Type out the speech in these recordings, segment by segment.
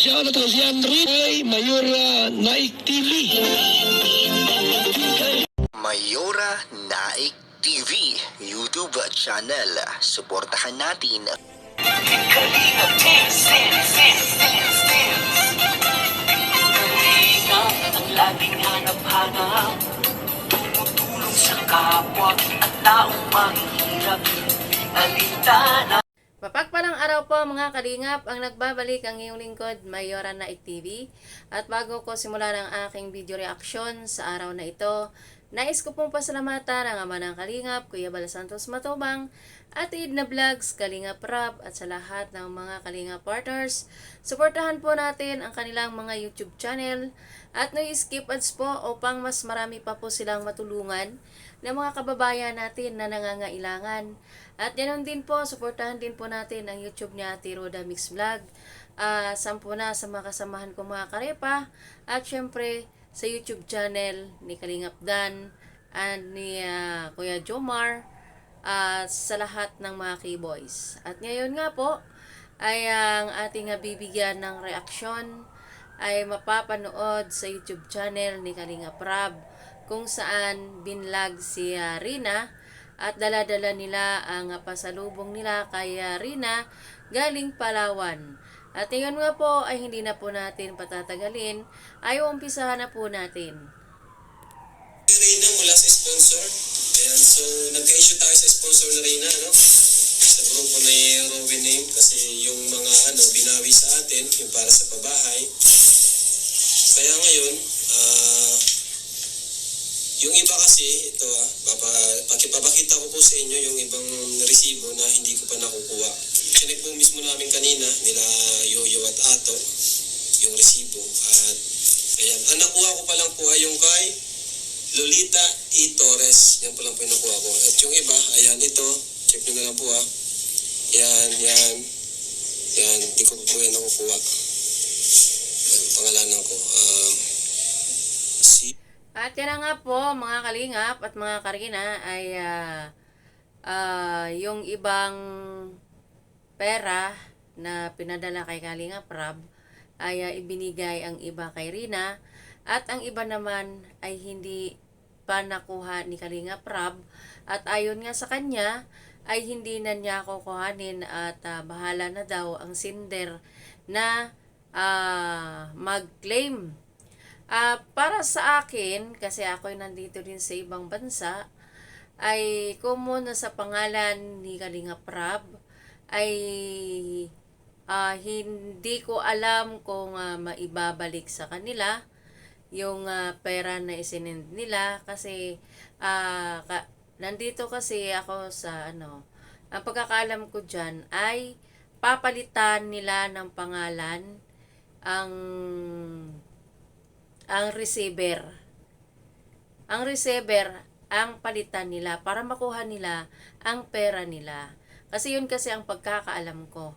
Shoutout ko si Henry Mayora Naik TV. Mayora Naik TV YouTube channel. Suportahan natin. Kalingap ang laging hanap-hanap, tumutulong sa kapwa at taong mahihirap, di alintana. Mapagpalang araw po mga kalingap, ang nagbabalik ang iyong lingkod, Mayora Naik TV. At bago ko simulan ang aking video reaction sa araw na ito, nais ko pong pasalamatan ang ama ng kalingap, Kuya Bal Santos Matubang, at Edna Vlogs, Kalingap Rab, at sa lahat ng mga kalingap partners. Suportahan po natin ang kanilang mga YouTube channel at no skip ads po upang mas marami pa po silang matulungan ng mga kababayan natin na nangangailangan. At ganoon din po, suportahan din po natin ang YouTube ni Ate Roda Mix Vlog. Sampu na sa mga kasamahan ko mga karepa. At syempre, sa YouTube channel ni Kalingap Dan and ni Kuya Jomar. Sa lahat ng mga K-Boys. At ngayon nga po, ay ang ating bibigyan ng reaksyon ay mapapanood sa YouTube channel ni Kalingap Rab, kung saan binlag si Rina at dala-dala nila ang pasalubong nila kay Rina galing Palawan. At ngayon nga po ay hindi na po natin patatagalin, ay umpisahan na po natin. Rina mula sa sponsor. Ayan, so nagka-issue tayo sa sponsor na Rina, no? Sa grupo ni Robin Name, kasi yung mga binawi sa atin, yung para sa pabahay. Kaya ngayon, yung iba kasi, ito pakipapakita ko po sa inyo yung ibang resibo na hindi ko pa nakukuha. Chinek po mismo namin kanina, nila Yoyo at Ato, yung resibo. At ayan, ang nakuha ko pa lang po ay yung kay Lolita E. Torres. Yan po lang po yung nakuha ko. At yung iba, ayan, ito, check nyo na lang po ha. Yan. Hindi ko po yan nakukuha. Pangalanan ko. At yan nga po mga kalingap at mga karina ay yung ibang pera na pinadala kay Kalingap Rab ay ibinigay ang iba kay Rina at ang iba naman ay hindi pa nakuha ni Kalingap Rab at ayon nga sa kanya ay hindi na niya kukuhanin at bahala na daw ang sender na mag-claim. Para sa akin, kasi ako'y nandito din sa ibang bansa, ay kung muna sa pangalan ni Kalingap Rab, ay hindi ko alam kung maibabalik sa kanila yung pera na isinend nila. Kasi nandito kasi ako sa ang pagkakaalam ko dyan ay papalitan nila ng pangalan ang receiver. Ang receiver ang palitan nila para makuha nila ang pera nila. Kasi yun kasi ang pagkakaalam ko.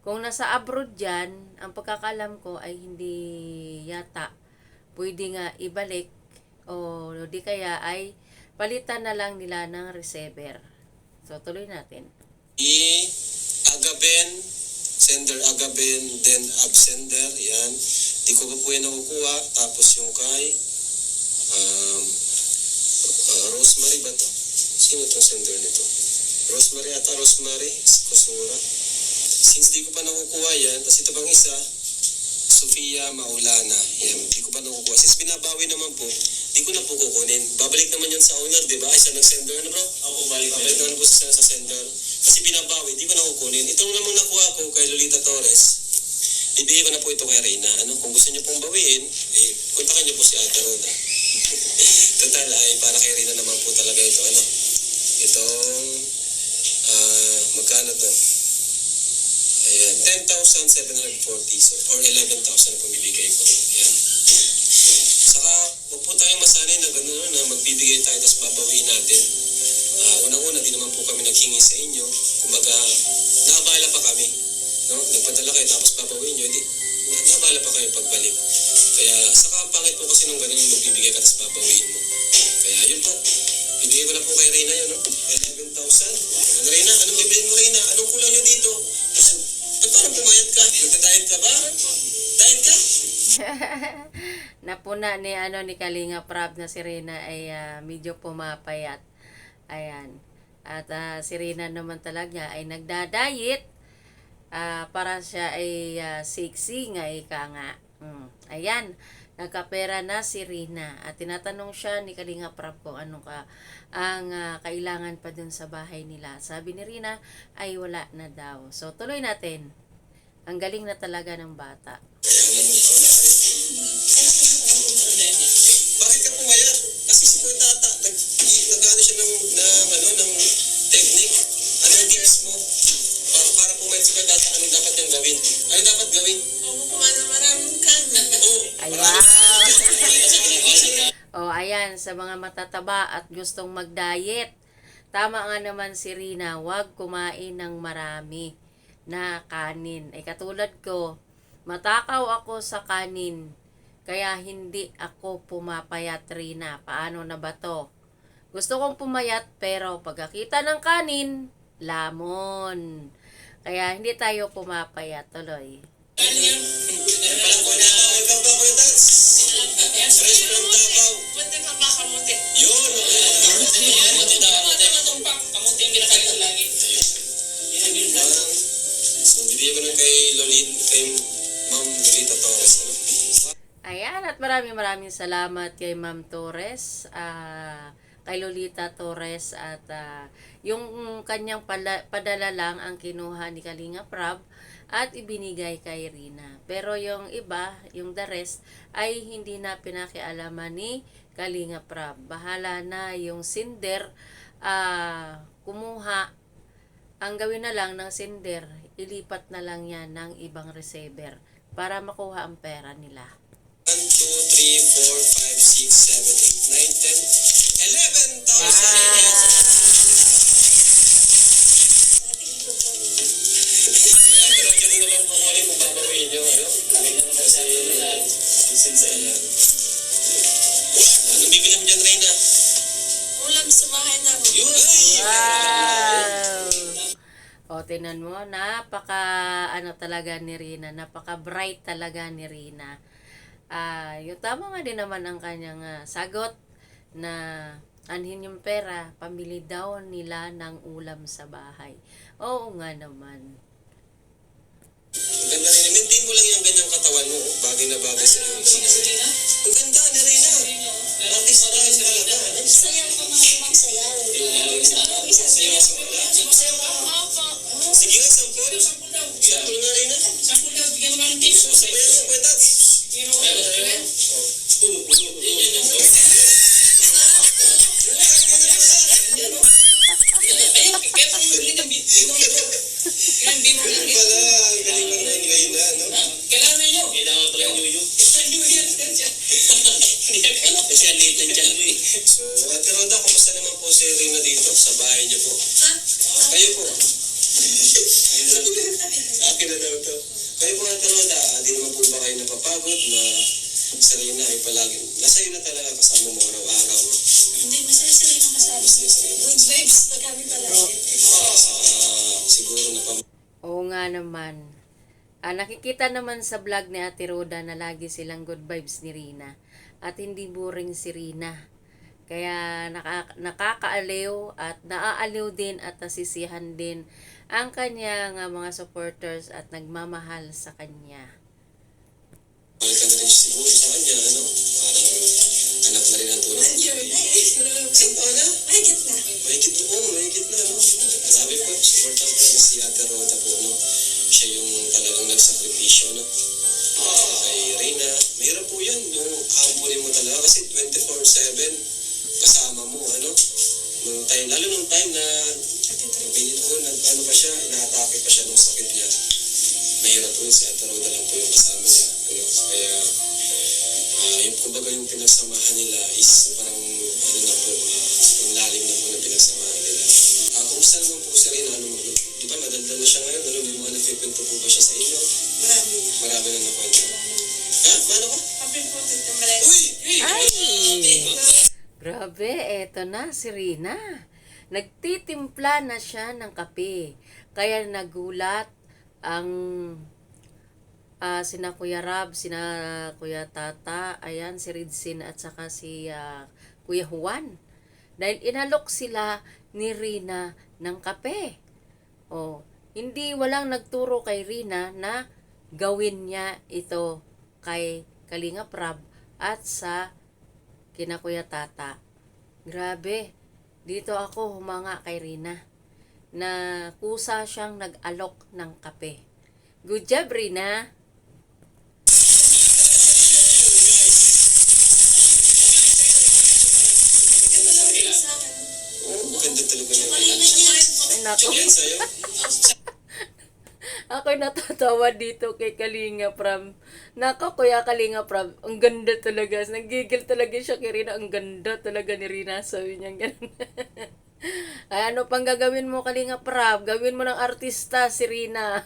Kung nasa abroad dyan, ang pagkakaalam ko ay hindi yata pwede nga ibalik o di kaya ay palitan na lang nila ng receiver. So tuloy natin. Agaben, sender Agaben, then absender, yan. Di ko pa po yan nakukuha. Tapos yung kay Rosemary ba to? Sino itong sender nito? Rosemary Kusura. Since di ko pa nakukuha yan, tapos ito bang isa, Sofia Maulana. Yan, di ko pa nakukuha. Since binabawi naman po, di ko na po kukunin. Babalik naman yan sa owner, di ba? Ay, siya nag-sender na bro? Ako, babalik naman po sa sender. Kasi binabawi, di ko na kukunin. Ito naman nakuha ko kay Lolita Torres. Ibigay ko na po ito kay Reyna. Kung gusto niyo pong bawiin, kontakin niyo po si Ate Roda. Total, ay para kay Reyna naman po talaga ito. Itong, magkano to? Ayan, 10,740. So, or 11,000 na pumibigay ko. Ayan. Saka, huwag po tayong masanay na gano'n na magbibigay tayo tapos babawiin natin. Unang-una, di naman po kami naghingi sa inyo. Kumbaga, naabala pa kami. No? Nagpadala kayo tapos babawiin nyo, naabala pa kayo pagbalik. Kaya, saka ang pangit po kasi nung ganun yung magbibigay ka tapos babawiin mo. Kaya, yun po. Bibigay ko na po kay Reyna yun, no? 11,000. Reyna, anong bibilin mo, Reyna? Anong kulang nyo dito? Ba't parang pumayat ka? Nagda-diet ka ba? Napuna ni ni Kalinga Prab na si Rina ay medyo pumapayat. Ayan. At si Rina naman talaga ay nagda-diet para siya ay sexy nga ika nga. Ayan. Nagkapera na si Rina at tinatanong siya ni Kalinga Prab kung ano ang kailangan pa dun sa bahay nila. Sabi ni Rina ay wala na daw. So tuloy natin. Ang galing na talaga ng bata. Bakit ka pumayat? Kasi si Kuya Tata, nag-ano siya ng technique. Ano yung tips mo? Para pumayat si Kuya Tata, anong dapat niyang gawin? Ano dapat gawin? Maraming kanin. Oo. Ay, wow! Oh, ayan, sa mga matataba at gustong mag-diet. Tama nga naman si Rina, huwag kumain ng marami na kanin. Ay katulad ko, matakaw ako sa kanin. Kaya hindi ako pumapayat, Rina. Paano na ba to? Gusto kong pumayat pero pagkakita ng kanin, lamon. Kaya hindi tayo pumapayat tuloy. Ikaw ba, Kuya Tats? Fresh from Davao. Pwede ka ba kamuti? Yun. Kamuti yung ginakalit lagi. So, bibigyan ko na kay Ma'am Lolita Torres. Ayan, at maraming salamat kay Ma'am Torres, kay Lolita Torres, at yung kanyang padala lang ang kinuha ni Kalinga Prab at ibinigay kay Rina. Pero yung iba, yung the rest, ay hindi na pinakialaman ni Kalinga Prab. Bahala na yung sender, kumuha. Ang gawin na lang ng sender, ilipat na lang yan ng ibang receiver para makuha ang pera nila. 1, 2, 3, 4, 5, 6, 7, 8, 9, 10, 11,000. Pero ganun na lang po ulit kung babawiin nyo. Kasi season sa ilan. Anong bibili mo dyan, Reyna? Ulam sa bahay namin. Yun! Wow! O, tinan mo, talaga ni Rina, napaka-bright talaga ni Rina. Yung tama nga din naman ang kanyang sagot na anhin yung pera, pamili daw nila ng ulam sa bahay. Oo nga naman. Ang ganda rin. Maintain mo lang yung ganyang katawan mo. Bagay na bagay sa iyo. Ang ganda ni Reyna. Artist na rin talaga. Sayaw ka mga magsayaw. Sayaw ka? Sige nga, sampol. Sampol nga, Reyna. Sampul daw, bigyan mo ng tips. Sabayan mo, Kuya Tats. Ganun pala, ang galing ng Reyna, no? Kailangan nyo. Kailangan pala yung yuyo. Kasi ang liit ng tiyan mo eh. So, Ate Roda, kumusta naman po si Reyna dito sa bahay niyo po? Kayo po. Akin na daw to. Kayo po, Ate Roda, di naman po ba kayo napapagod na si Reyna ay palagi, nasa iyo na talaga kasama mo araw-araw. Hindi, masaya sila yung kasama. Masaya sa iyo. Good vibes na kami palagi. Siguro na Oo nga naman. Nakikita naman sa vlog ni Ate Roda na lagi silang good vibes ni Rina. At hindi boring si Rina. Kaya nakakaaliw at naaaliw din at nasisihan din ang kanyang mga supporters at nagmamahal sa kanya. mahal ka na rin siguro sa kanya, ano? Parang anak na rin ang tulad. 1 year na eh. Isang taon na? Mahigit na. Mahigit na, no? Grabe po, supportan ko naman si Ate Roda po, no? Siya yung talagang nagsakripisyo, no? Kay Reyna, mahirap po yan, yung habulin mo talaga kasi 24/7 kasama mo, ano? Lalo nung time na ano pa siya, inaatake pa siya nung sakit niya. Mahirap po si Ate Roda lang po yung kasama niya, ano? Kaya, yung kumbaga yung pinagsamahan nila is parang, ano na po, yung lalim na po na pinagsamahan nila. Kumusta naman po si Reyna? Ano, di ba madaldal na siya ngayon? Ano, may mga nagkikwento po ba siya sa inyo? Marami. Marami na nakwento. Ha? Mano ko? Kapin po dito malayas. Uy! Ay! Grabe, eto na si Rina. Nagtitimpla na siya ng kape. Kaya nagulat ang sina Kuya Rab, sina Kuya Tata, ayan, si Ridsin at saka si Kuya Juan. Dahil inalok sila ni Rina ng kape. O, hindi walang nagturo kay Rina na gawin niya ito kay Kalinga Prab at sa kina Kuya Tata. Grabe, dito ako humanga kay Rina na kusa siyang nag-alok ng kape. Good job, Rina! Oo, maganda talaga na. Ay, nako. Yan sa'yo. Ako'y natatawa dito kay Kalinga Prab. Nako, Kuya Kalinga Prab, ang ganda talaga. Nagigil talaga siya kay Rina. Ang ganda talaga ni Rina. Sabi niya ganun. Ay, ano pang gagawin mo, Kalinga Prab? Gawin mo ng artista si Rina.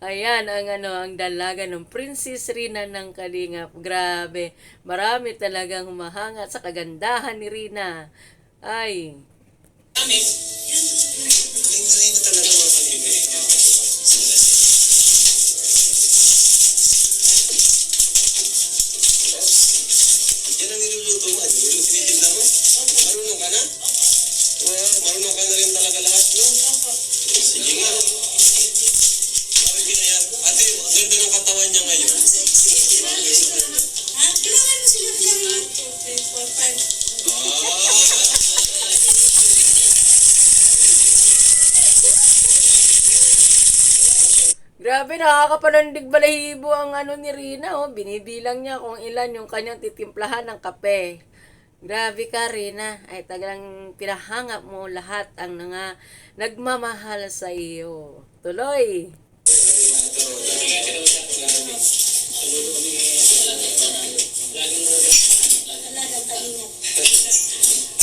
Ayan, ang dalaga ng Princess Rina ng Kalingap. Grabe. Marami talagang humahanga sa kagandahan ni Rina. Ay, Galing na talaga mga kalingap. Yan ang niluluto mo. Tinitignan mo? Marunong ka na? Oo, marunong ka na rin talaga lahat, no? Sige nga. Sabi binayad. Ate, ang ganda ng katawan niya ngayon. Ha? Kailangan mo sila bilang 1, 2, 3, 4, 5. grabe, nakakapanandig balahibo ang ni Rina. Oh. Binibilang niya kung ilan yung kanyang titimplahan ng kape. Grabe ka, Rina. Ay, talagang pinahangap mo lahat ang nagmamahal sa iyo. Tuloy! Talagang kalingap.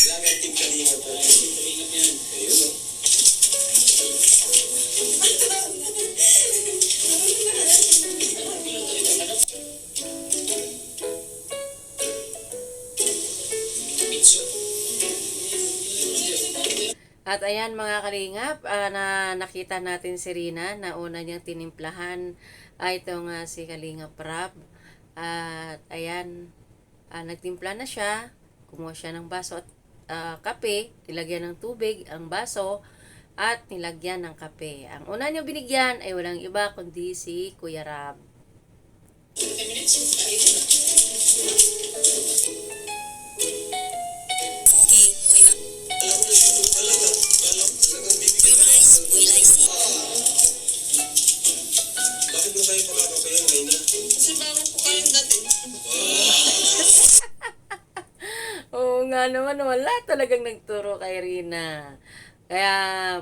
Lagay team kalingap po. Ayun, no? At ayan mga kalingap, na nakita natin si Rina na una niyang tinimplahan ay itong si Kalinga Prab. At ayan, nagtimpla na siya, kumuha siya ng baso at kape, nilagyan ng tubig ang baso at nilagyan ng kape. Ang una niyang binigyan ay walang iba kundi si Kuya Rab. Bakit mo kayo pakakapayan, Reyna? Kasi bago po kayong dating. Oo nga naman, wala talagang nagturo kay Rina. Kaya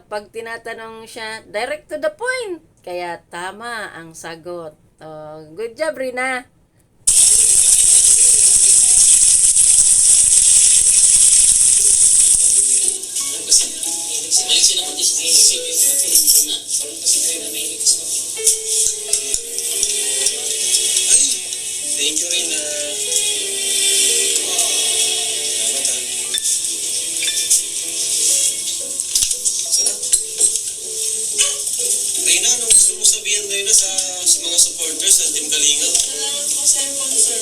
pag tinatanong siya, direct to the point. Kaya tama ang sagot. Oh, good job, Rina. Ay, thank you, Reyna. Salamat, ha. Sarap. Reyna, anong gusto mo sabihin, Reyna, sa mga supporters ng Team Kalingap? Salamat po sa sponsor.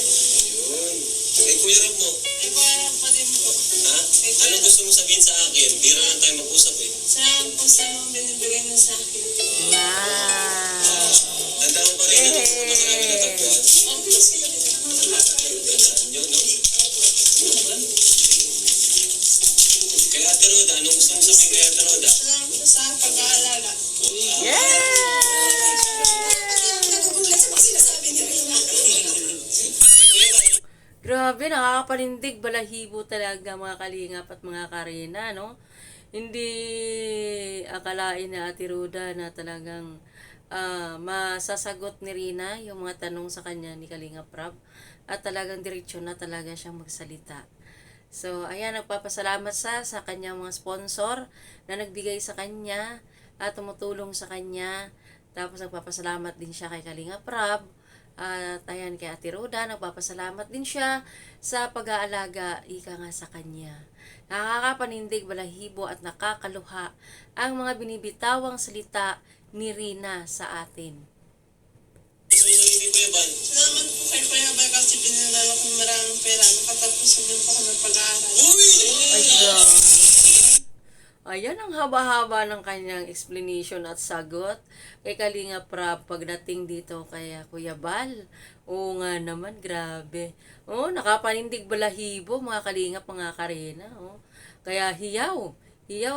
Yun. Kay Kuya Rab mo. May parang pa din po. Ha? Anong gusto mo sabihin sa akin? Bira lang tayo mag-usap, eh. Salamat po sa mga binibigay niyo sa akin. Wow. Tanda mo pa rin na nung una ka namin natagpuan? Opo, sige. Tandaan nyo, no? Kay Ate Roda, anong gusto mo sabihin kay Ate Roda? Salamat po sa pag-aalaga. Yeah! Nagugulat sa mga sinasabi ni Rina. Grabe, nakakapanindig balahibo talaga mga kalingap at mga karina, no? Hindi akalain na Ate Roda na talagang masasagot ni Rina yung mga tanong sa kanya ni Kalinga Prab at talagang diretsyo na talaga siyang magsalita. So, ayan, nagpapasalamat sa kanyang mga sponsor na nagbigay sa kanya at tumutulong sa kanya. Tapos nagpapasalamat din siya kay Kalinga Prab. At ayan, kay Ate Roda, nagpapasalamat din siya sa pag-aalaga, ika nga sa kanya. Nakakapanindig, balahibo at nakakaluha ang mga binibitawang salita ni Rina sa atin. Salamat po kay Kuya Bal kasi pinadala ko maraming pera. Nakatapos na po ako ng pag-aaral. Ay, grabe. Ayan ang haba-haba ng kanyang explanation at sagot kay Kalinga Prab pagdating dito kay Kuya Bal. Oo nga naman, grabe. Oh, nakapanindig balahibo mga Kalingap, mga Karina. Oh. Kaya hiyaw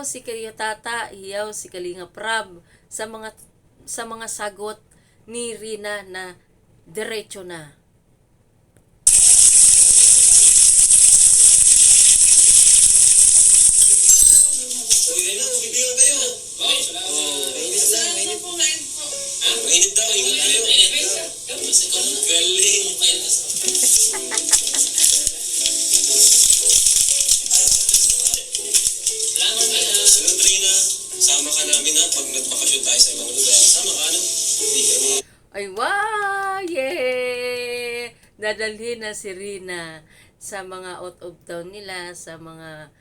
si Kuya Tata, hiyaw si Kalinga Prab sa mga sagot ni Rina na diretso na. Salamat po ngayon po. Mainit daw, ingat kayo. Galing. Sunod, Rina, sama ka namin ha pag nagbakasyon tayo sa ibang lugar. Sama ka na. Hindi kami. Ay, wow! Yeah! Dadalhin na si Rina sa mga out of town nila, sa mga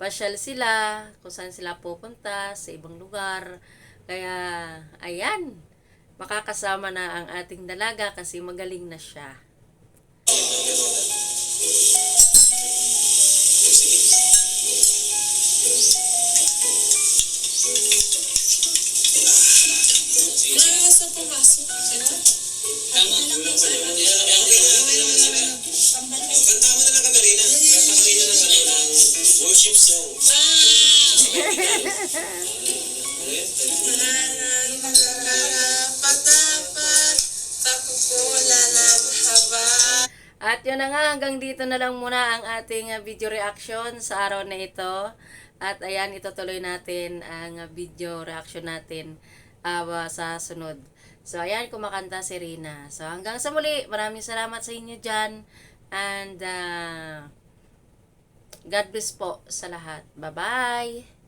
pasyal sila, kung saan sila pupunta, sa ibang lugar. Kaya, ayan, makakasama na ang ating dalaga kasi magaling na siya. Nalalas na pumasok. Sino? Kanta mo na lang kami, Rina. Kanta ka Rina ng worship song. At yun na nga, hanggang dito na lang muna ang ating video reaction sa araw na ito. At ayan, itutuloy natin ang video reaction natin sa sunod. So ayan, kumakanta si Rina. So hanggang sa muli, maraming salamat sa inyo dyan. And God bless po sa lahat. Bye-bye!